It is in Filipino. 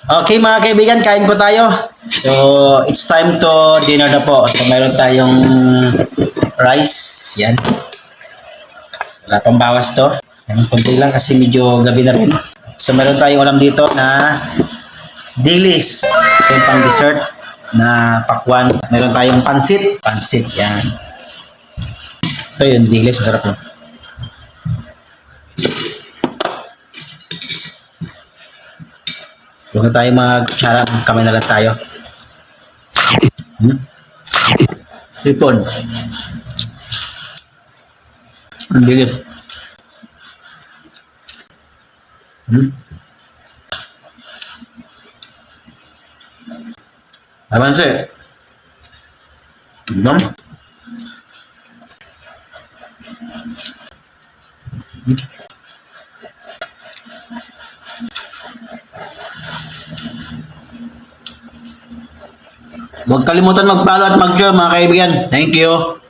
Okay mga kaibigan, kain po tayo. So, it's time to dinner na po. So, meron tayong rice. Yan. Wala pang bawas to. Yan, kunti lang kasi medyo gabi na rin. So, meron tayong ulam dito na dilis. Ito yung pang dessert na pakwan. Meron tayong pansit. Pansit, yan. Ito yung dilis. Masarap yun. Huwag na tayo mag-kutsara. Kamay na lang tayo. Hipon. Ang bilis. Avanse. Dom. Huwag kalimutan mag-follow at mag-share mga kaibigan. Thank you.